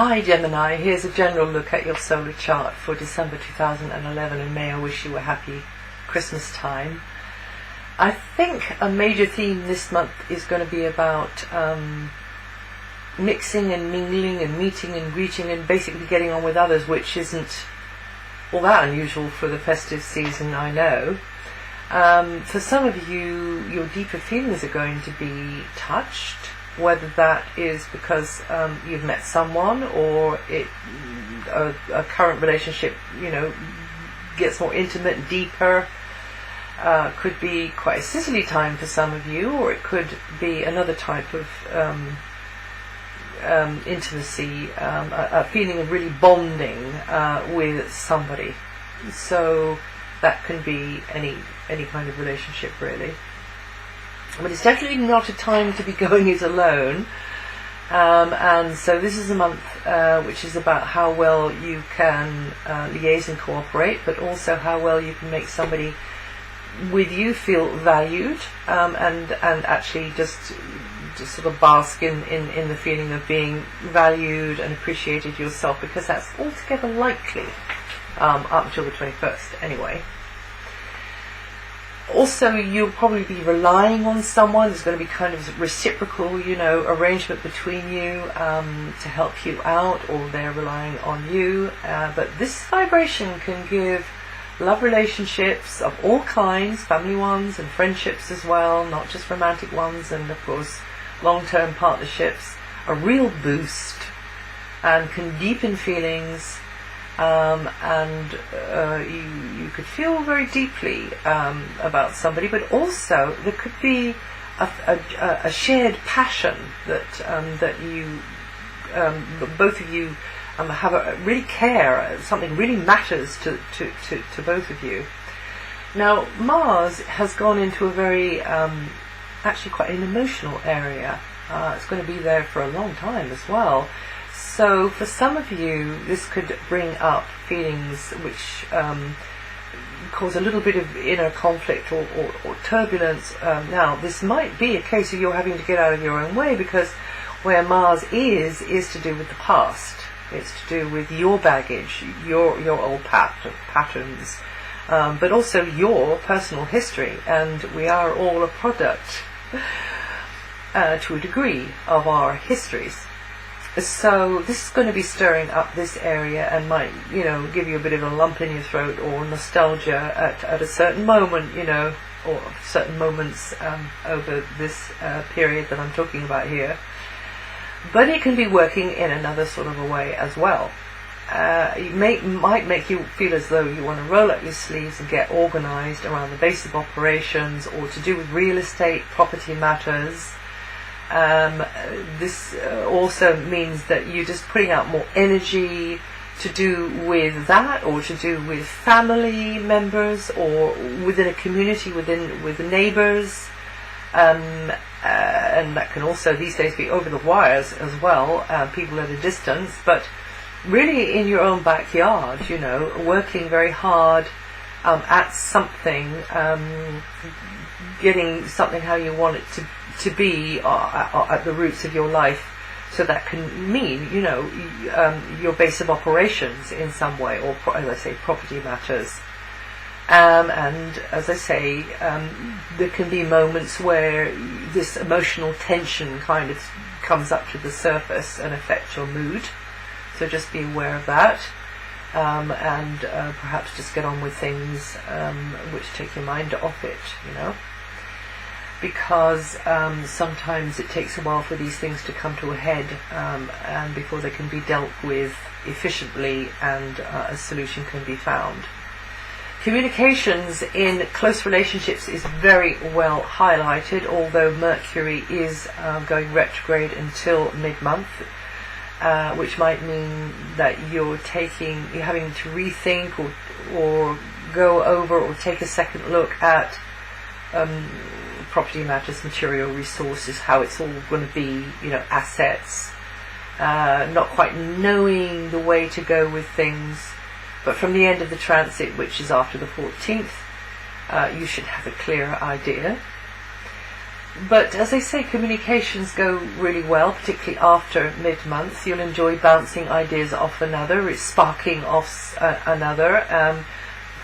Hi Gemini, here's a general look at your solar chart for December 2011, and may I wish you a happy Christmas time. I think a major theme this month is going to be about mixing and mingling and meeting and greeting and basically getting on with others, which isn't all that unusual for the festive season, I know. For some of you, your deeper feelings are going to be touched, whether that is because you've met someone or a current relationship, gets more intimate, deeper. Could be quite a sizzly time for some of you, or it could be another type of intimacy, a feeling of really bonding with somebody. So that can be any kind of relationship, really. But it's definitely not a time to be going it alone. And so this is a month which is about how well you can liaise and cooperate, but also how well you can make somebody with you feel valued, and actually just sort of bask in the feeling of being valued and appreciated yourself, because that's altogether likely up until the 21st anyway. Also, you'll probably be relying on someone. There's going to be kind of reciprocal, arrangement between you to help you out, or they're relying on you. But this vibration can give love relationships of all kinds, family ones and friendships as well, not just romantic ones, and of course long-term partnerships, a real boost, and can deepen feelings. And you could feel very deeply about somebody, but also there could be a shared passion that you both of you have really care. Something really matters to both of you. Now Mars has gone into a very actually quite an emotional area. It's going to be there for a long time as well. So for some of you, this could bring up feelings which cause a little bit of inner conflict or turbulence. Now, this might be a case of you're having to get out of your own way, because where Mars is to do with the past. It's to do with your baggage, your old patterns, but also your personal history. And we are all a product, to a degree, of our histories. So this is going to be stirring up this area and might, give you a bit of a lump in your throat or nostalgia at a certain moment, or certain moments over this period that I'm talking about here. But it can be working in another sort of a way as well. It might make you feel as though you want to roll up your sleeves and get organised around the base of operations, or to do with real estate, property matters. This also means that you're just putting out more energy to do with that, or to do with family members, or within a community, with neighbours, and that can also these days be over the wires as well, people at a distance, but really in your own backyard, working very hard at something, getting something how you want it to be at the roots of your life. So that can mean, your base of operations in some way, or as I say, property matters. And as I say, there can be moments where this emotional tension kind of comes up to the surface and affects your mood. So just be aware of that, and perhaps just get on with things which take your mind off it, Because sometimes it takes a while for these things to come to a head, and before they can be dealt with efficiently and a solution can be found. Communications in close relationships is very well highlighted, although Mercury is going retrograde until mid-month, which might mean that you're having to rethink or go over or take a second look at property matters, material resources, how it's all going to be, assets, not quite knowing the way to go with things. But from the end of the transit, which is after the 14th, you should have a clearer idea. But as I say, communications go really well, particularly after mid-month. You'll enjoy bouncing ideas off another, sparking off another,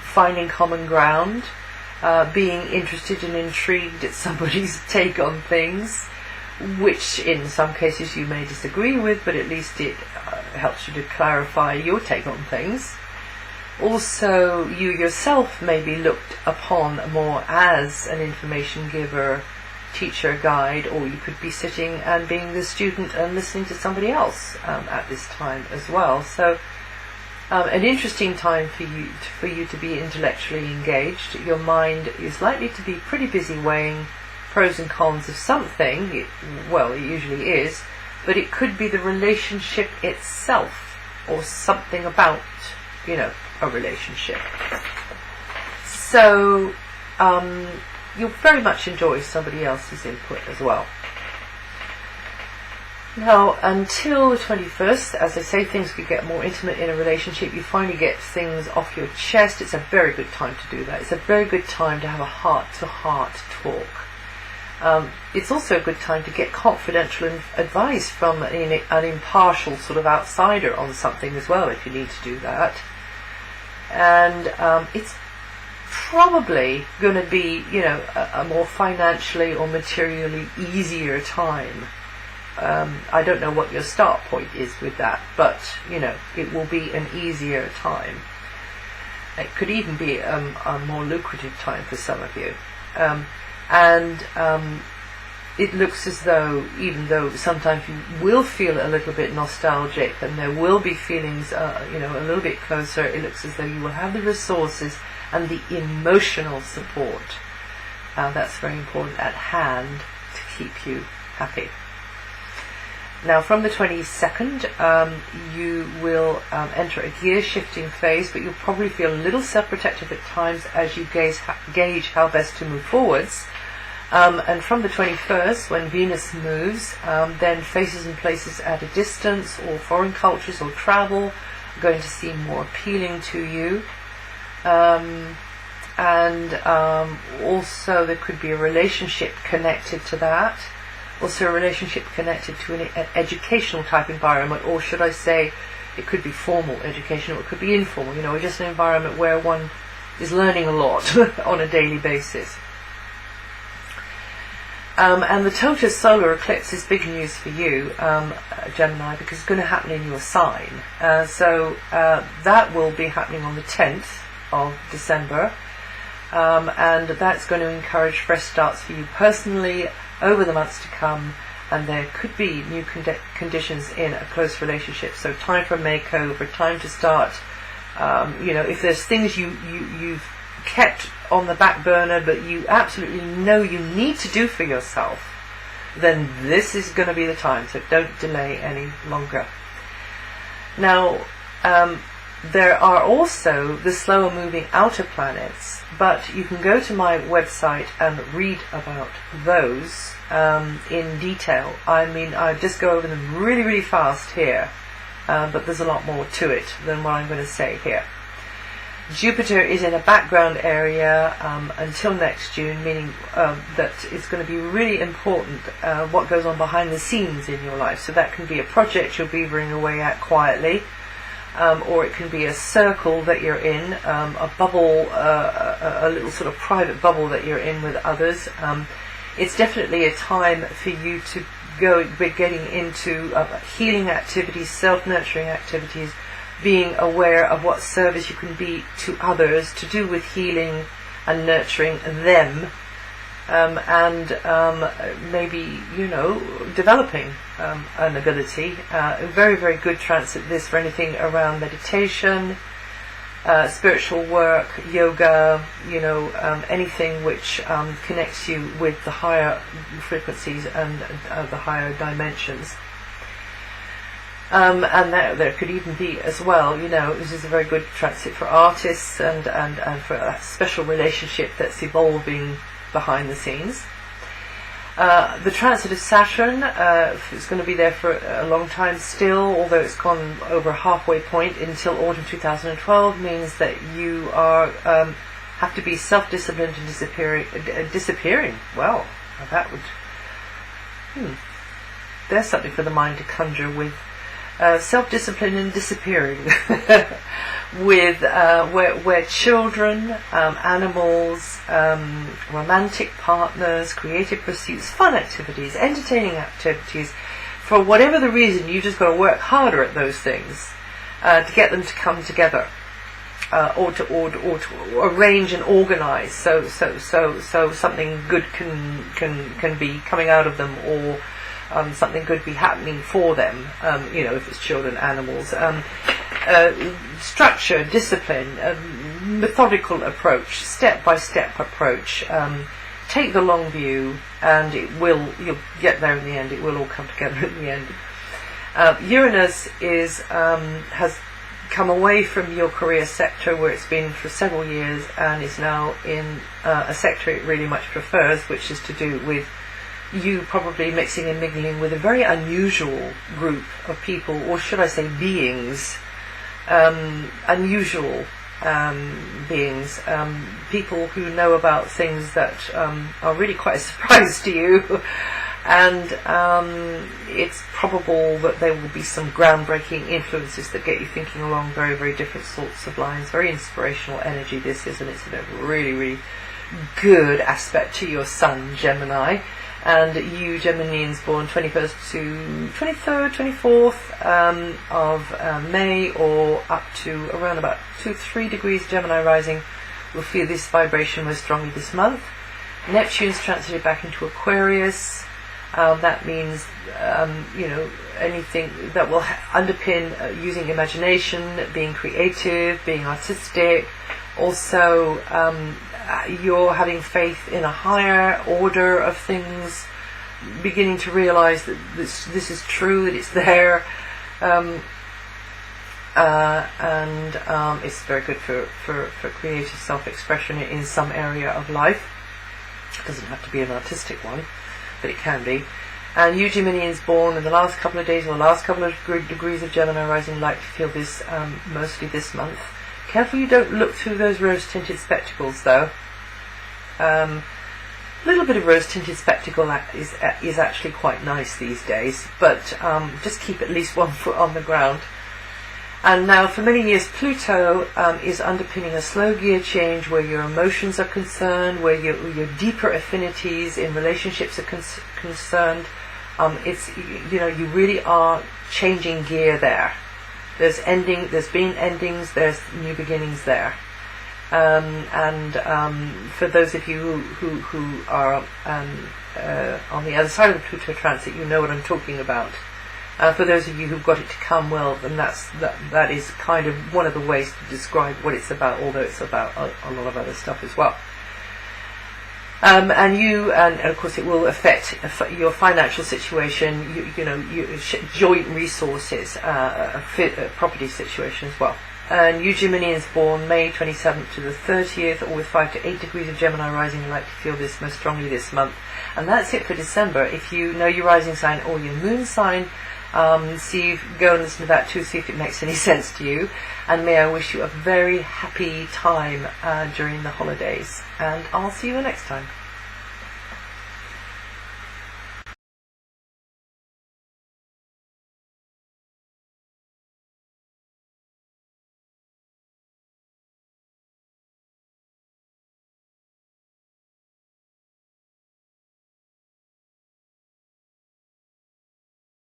finding common ground, being interested and intrigued at somebody's take on things, which in some cases you may disagree with, but at least it helps you to clarify your take on things. Also, you yourself may be looked upon more as an information giver, teacher, guide, or you could be sitting and being the student and listening to somebody else at this time as well. So an interesting time for you to be intellectually engaged. Your mind is likely to be pretty busy weighing pros and cons of something. It usually is, but it could be the relationship itself or something about, a relationship. So you'll very much enjoy somebody else's input as well. Now, until the 21st, as I say, things could get more intimate in a relationship. You finally get things off your chest. It's a very good time to do that. It's a very good time to have a heart-to-heart talk. It's also a good time to get confidential advice from an impartial sort of outsider on something as well, if you need to do that. And it's probably going to be, a more financially or materially easier time. I don't know what your start point is with that, but, it will be an easier time. It could even be a more lucrative time for some of you. It looks as though, even though sometimes you will feel a little bit nostalgic and there will be feelings, a little bit closer, it looks as though you will have the resources and the emotional support. That's very important at hand to keep you happy. Now, from the 22nd, you will enter a gear-shifting phase, but you'll probably feel a little self-protective at times as you gauge how best to move forwards. And from the 21st, when Venus moves, then faces and places at a distance or foreign cultures or travel are going to seem more appealing to you. Also there could be a relationship connected to that. Also a relationship connected to an educational type environment, or should I say, it could be formal education or it could be informal, just an environment where one is learning a lot on a daily basis. And the total solar eclipse is big news for you, Gemini, because it's going to happen in your sign. So that will be happening on the 10th of December. And that's going to encourage fresh starts for you personally over the months to come. And there could be new conditions in a close relationship. So time for a makeover, time to start. If there's things you've kept on the back burner but you absolutely know you need to do for yourself, then this is going to be the time, so don't delay any longer. Now, there are also the slower moving outer planets, but you can go to my website and read about those in detail. I just go over them really, really fast here, but there's a lot more to it than what I'm going to say here. Jupiter is in a background area until next June, meaning that it's going to be really important what goes on behind the scenes in your life. So that can be a project you're beavering away at quietly, or it can be a circle that you're in, a bubble, a little sort of private bubble that you're in with others. It's definitely a time for you to be getting into healing activities, self-nurturing activities, being aware of what service you can be to others to do with healing and nurturing them, and maybe, developing an ability. A very, very good transit this for anything around meditation, spiritual work, yoga, anything which connects you with the higher frequencies and the higher dimensions. And there could even be as well, this is a very good transit for artists and for that special relationship that's evolving behind the scenes. The transit of Saturn is going to be there for a long time still, although it's gone over a halfway point until autumn 2012, means that you are have to be self-disciplined and disappearing. Well, that would there's something for the mind to conjure with. Self-discipline and disappearing. With where children, animals, romantic partners, creative pursuits, fun activities, entertaining activities, for whatever the reason, you just got to work harder at those things to get them to come together, or to arrange and organize, so something good can be coming out of them, or something good be happening for them. If it's children, animals. Structure, discipline, methodical approach, step-by-step approach. Take the long view, and you'll get there in the end. It will all come together in the end. Uranus has come away from your career sector, where it's been for several years, and is now in a sector it really much prefers, which is to do with you probably mixing and mingling with a very unusual group of people, or should I say beings. Unusual beings, people who know about things that are really quite a surprise to you, and it's probable that there will be some groundbreaking influences that get you thinking along very, very different sorts of lines. Very inspirational energy this is, and it's a really, really good aspect to your sun, Gemini. And you Geminians born 21st to 23rd, 24th of May, or up to around about 2-3 degrees Gemini rising, will feel this vibration most strongly this month. Neptune's transited back into Aquarius. That means, anything that will underpin using imagination, being creative, being artistic. Also, you're having faith in a higher order of things, beginning to realize that this is true, that it's there, and it's very good for creative self-expression in some area of life. It doesn't have to be an artistic one, but it can be. And you Geminians born in the last couple of days, or last couple of degrees of Gemini rising, like to feel this mostly this month. Careful you don't look through those rose-tinted spectacles, though. A little bit of rose-tinted spectacle is actually quite nice these days, but just keep at least one foot on the ground. And now, for many years, Pluto is underpinning a slow gear change where your emotions are concerned, where your deeper affinities in relationships are concerned. You really are changing gear there. There's been endings, there's new beginnings there. For those of you who are on the other side of the Pluto transit, you know what I'm talking about. For those of you who've got it to come, well, then that is kind of one of the ways to describe what it's about, although it's about a lot of other stuff as well. And of course it will affect your financial situation, joint resources, property situation as well. And you Geminians born May 27th to the 30th, or with 5 to 8 degrees of Gemini rising, and like to feel this most strongly this month. And that's it for December. If you know your rising sign or your moon sign, go and listen to that too, see if it makes any sense to you. And may I wish you a very happy time during the holidays. And I'll see you next time.